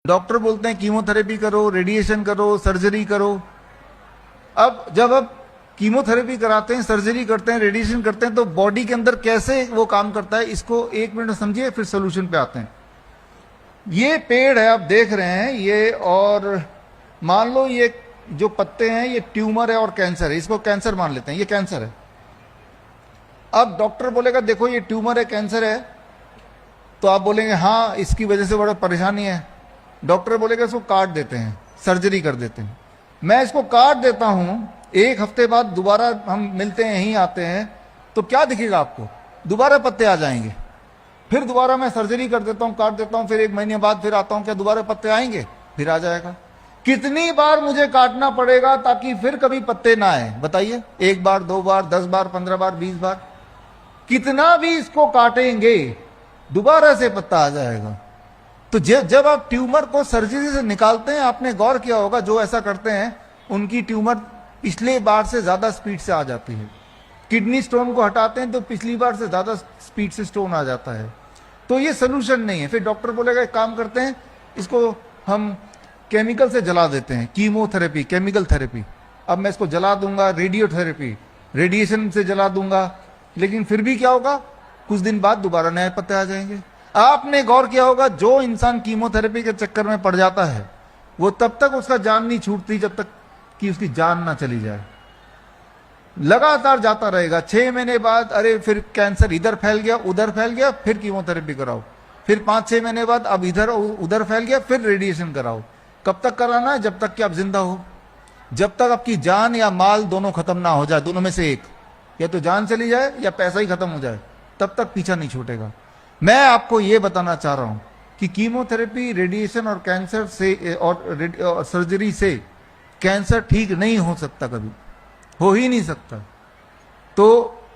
Doctor बोलते हैं chemotherapy करो, रेडिएशन करो, सर्जरी करो। अब जब आप कीमोथेरेपी कराते हैं, सर्जरी करते हैं, रेडिएशन करते हैं, तो बॉडी के अंदर कैसे वो काम करता है, इसको एक मिनट समझिए, फिर सोल्यूशन पे आते हैं। ये पेड़ है, आप देख रहे हैं ये, और मान लो ये जो पत्ते हैं ये ट्यूमर है और कैंसर है, इसको कैंसर मान लेते हैं, ये कैंसर है। अब डॉक्टर बोलेगा देखो ये ट्यूमर है, कैंसर है, तो आप बोलेंगे हाँ इसकी वजह से बड़ा परेशानी है। डॉक्टर बोलेगा इसको काट देते हैं, सर्जरी कर देते हैं। मैं इसको काट देता हूं, एक हफ्ते बाद दोबारा हम मिलते हैं, यहीं आते हैं, तो क्या दिखेगा आपको? दोबारा पत्ते आ जाएंगे। फिर दोबारा मैं सर्जरी कर देता हूं, काट देता हूं, फिर एक महीने बाद फिर आता हूं, क्या दोबारा पत्ते आएंगे? फिर आ जाएगा। कितनी बार मुझे काटना पड़ेगा ताकि फिर कभी पत्ते ना आए? बताइए, एक बार, 2 बार, 10 बार, 15 बार, 20 बार, कितना भी इसको काटेंगे दोबारा से पत्ता आ जाएगा। तो जब आप ट्यूमर को सर्जरी से निकालते हैं, आपने गौर किया होगा जो ऐसा करते हैं उनकी ट्यूमर पिछले बार से ज्यादा स्पीड से आ जाती है। किडनी स्टोन को हटाते हैं तो पिछली बार से ज्यादा स्पीड से स्टोन आ जाता है। तो ये सोल्यूशन नहीं है। फिर डॉक्टर बोलेगा एक काम करते हैं, इसको हम केमिकल से जला देते हैं, कीमोथेरेपी, केमिकल थेरेपी। अब मैं इसको जला दूंगा, रेडियोथेरेपी, रेडिएशन से जला दूंगा, लेकिन फिर भी क्या होगा? कुछ दिन बाद दोबारा नए पत्ते आ जाएंगे। आपने गौर किया होगा जो इंसान कीमोथेरेपी के चक्कर में पड़ जाता है वो तब तक उसका जान नहीं छूटती जब तक कि उसकी जान ना चली जाए। लगातार जाता रहेगा। 6 महीने बाद अरे फिर कैंसर इधर फैल गया, उधर फैल गया, फिर कीमोथेरेपी कराओ। फिर 5-6 महीने बाद अब इधर उधर फैल गया, फिर रेडिएशन कराओ। कब तक कराना है? जब तक कि आप जिंदा हो, जब तक आपकी जान या माल दोनों खत्म ना हो जाए। दोनों में से एक, या तो जान चली जाए या पैसा ही खत्म हो जाए, तब तक पीछा नहीं छूटेगा। मैं आपको यह बताना चाह रहा हूं कि कीमोथेरेपी, रेडिएशन और कैंसर से और सर्जरी से कैंसर ठीक नहीं हो सकता, कभी हो ही नहीं सकता। तो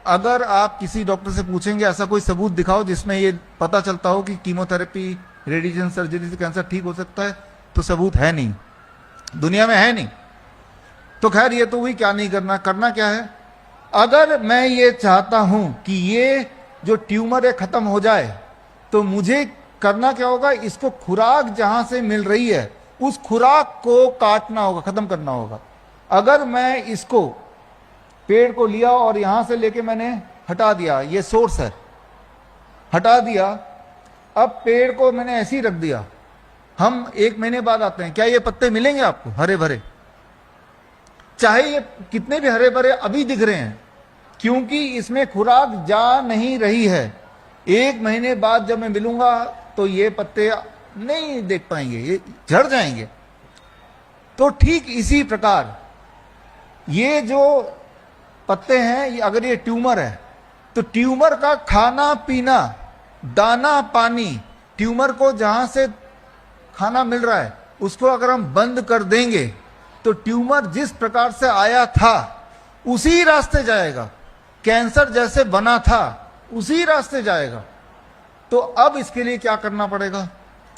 अगर आप किसी डॉक्टर से पूछेंगे ऐसा कोई सबूत दिखाओ जिसमें ये पता चलता हो कि कीमोथेरेपी, रेडिएशन, सर्जरी से कैंसर ठीक हो सकता है, तो सबूत है नहीं, दुनिया में है नहीं। तो खैर ये तो हुई, क्या नहीं करना, करना क्या है? अगर मैं ये चाहता हूं कि ये जो ट्यूमर है खत्म हो जाए, तो मुझे करना क्या होगा? इसको खुराक जहां से मिल रही है उस खुराक को काटना होगा, खत्म करना होगा। अगर मैं इसको पेड़ को लिया और यहां से लेके मैंने हटा दिया, ये सोर्स है, हटा दिया, अब पेड़ को मैंने ऐसे ही रख दिया, हम 1 महीने बाद आते हैं, क्या ये पत्ते मिलेंगे आपको हरे भरे? चाहे ये कितने भी हरे भरे अभी दिख रहे हैं, क्योंकि इसमें खुराक जा नहीं रही है। 1 महीने बाद जब मैं मिलूंगा तो ये पत्ते नहीं देख पाएंगे, ये झड़ जाएंगे। तो ठीक इसी प्रकार ये जो पत्ते हैं, अगर ये ट्यूमर है तो ट्यूमर का खाना पीना, दाना पानी, ट्यूमर को जहां से खाना मिल रहा है उसको अगर हम बंद कर देंगे तो ट्यूमर जिस प्रकार से आया था उसी रास्ते जाएगा, कैंसर जैसे बना था उसी रास्ते जाएगा। तो अब इसके लिए क्या करना पड़ेगा,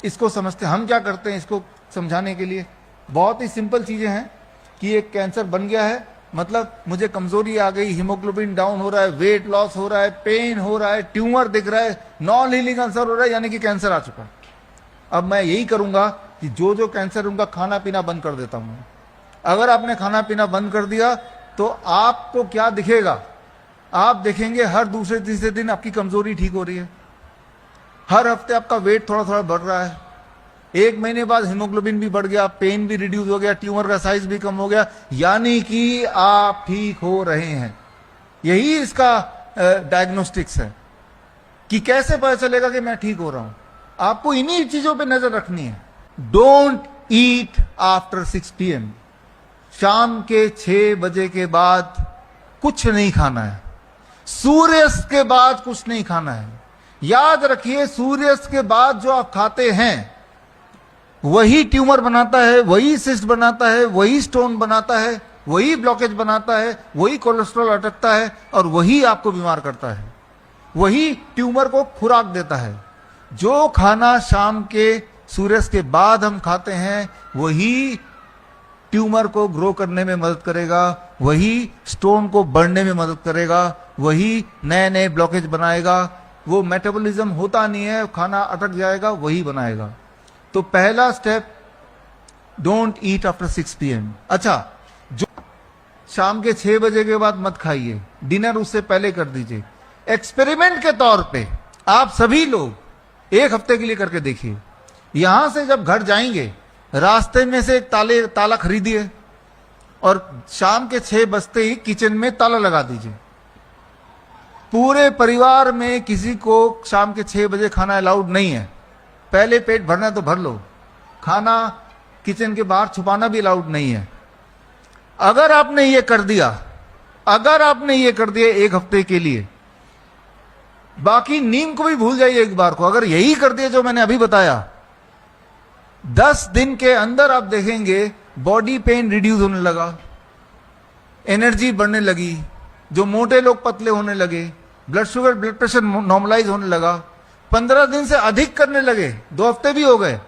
इसको समझते हम क्या करते हैं इसको समझाने के लिए। बहुत ही सिंपल चीजें हैं कि एक कैंसर बन गया है, मतलब मुझे कमजोरी आ गई, हीमोग्लोबिन डाउन हो रहा है, वेट लॉस हो रहा है, पेन हो रहा है, ट्यूमर दिख रहा है, नॉन हीलिंग अल्सर हो रहा है, यानी कि कैंसर आ चुका है। अब मैं यही करूंगा कि जो जो कैंसर उनका खाना पीना बंद कर देता हूं। अगर आपने खाना पीना बंद कर दिया तो आपको क्या दिखेगा? आप देखेंगे हर दूसरे तीसरे दिन आपकी कमजोरी ठीक हो रही है, हर हफ्ते आपका वेट थोड़ा थोड़ा बढ़ रहा है, 1 महीने बाद हीमोग्लोबिन भी बढ़ गया, पेन भी रिड्यूस हो गया, ट्यूमर का साइज भी कम हो गया, यानी कि आप ठीक हो रहे हैं। यही इसका डायग्नोस्टिक्स है कि कैसे पता चलेगा कि मैं ठीक हो रहा हूं। आपको इन्हीं चीजों पे नजर रखनी है। डोंट ईट आफ्टर 6 PM, शाम के 6 बजे के बाद कुछ नहीं खाना है, सूर्यास्त के बाद कुछ नहीं खाना है। याद रखिए, सूर्यास्त के बाद जो आप खाते हैं वही ट्यूमर बनाता है, वही सिस्ट बनाता है, वही स्टोन बनाता है, वही ब्लॉकेज बनाता है, वही कोलेस्ट्रॉल अटकता है और वही आपको बीमार करता है, वही ट्यूमर को खुराक देता है। जो खाना शाम के सूर्यास्त के बाद हम खाते हैं वही ट्यूमर को ग्रो करने में मदद करेगा, वही स्टोन को बढ़ने में मदद करेगा, वही नए नए ब्लॉकेज बनाएगा। वो मेटाबॉलिज्म होता नहीं है, खाना अटक जाएगा, वही बनाएगा। तो पहला step, don't eat after 6 PM। अच्छा, जो शाम के 6 बजे के बाद मत खाइए, डिनर उससे पहले कर दीजिए। एक्सपेरिमेंट के तौर पे आप सभी लोग 1 हफ्ते के लिए करके देखिए। यहां से जब घर जाएंगे, रास्ते में से एक ताला खरीदिए और शाम के 6 बजते ही किचन में ताला लगा दीजिए। पूरे परिवार में किसी को शाम के 6 बजे खाना अलाउड नहीं है। पहले पेट भरना है तो भर लो, खाना किचन के बाहर छुपाना भी अलाउड नहीं है। अगर आपने ये कर दिया, 1 हफ्ते के लिए, बाकी नींद को भी भूल जाइए एक बार को, अगर यही कर दिया जो मैंने अभी बताया, 10 दिन के अंदर आप देखेंगे बॉडी पेन रिड्यूस होने लगा, एनर्जी बढ़ने लगी, जो मोटे लोग पतले होने लगे, blood sugar blood pressure normalise होने लगा, 15 दिन से अधिक करने लगे, 2 हफ्ते भी हो गए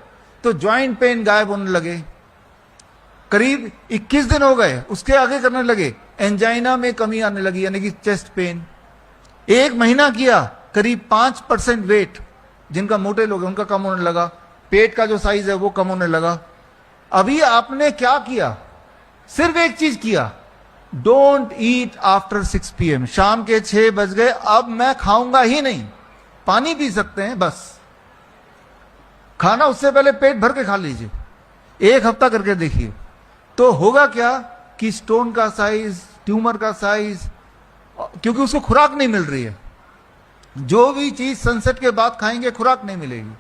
तो ज्वाइंट पेन गायब होने लगे, करीब 21 दिन हो गए उसके आगे करने लगे, एंजाइना में कमी आने लगी यानी कि चेस्ट पेन। 1 महीना किया, करीब 5% वेट जिनका मोटे लोग हैं उनका कम होने लगा, पेट का जो साइज है वो कम होने लगा। अभी आपने क्या किया? सिर्फ एक चीज किया, डोंट ईट आफ्टर 6 PM। शाम के 6 बज गए, अब मैं खाऊंगा ही नहीं, पानी पी सकते हैं बस, खाना उससे पहले पेट भर के खा लीजिए। 1 हफ्ता करके देखिए तो होगा क्या कि स्टोन का साइज, ट्यूमर का साइज, क्योंकि उसको खुराक नहीं मिल रही है, जो भी चीज सनसेट के बाद खाएंगे खुराक नहीं मिलेगी,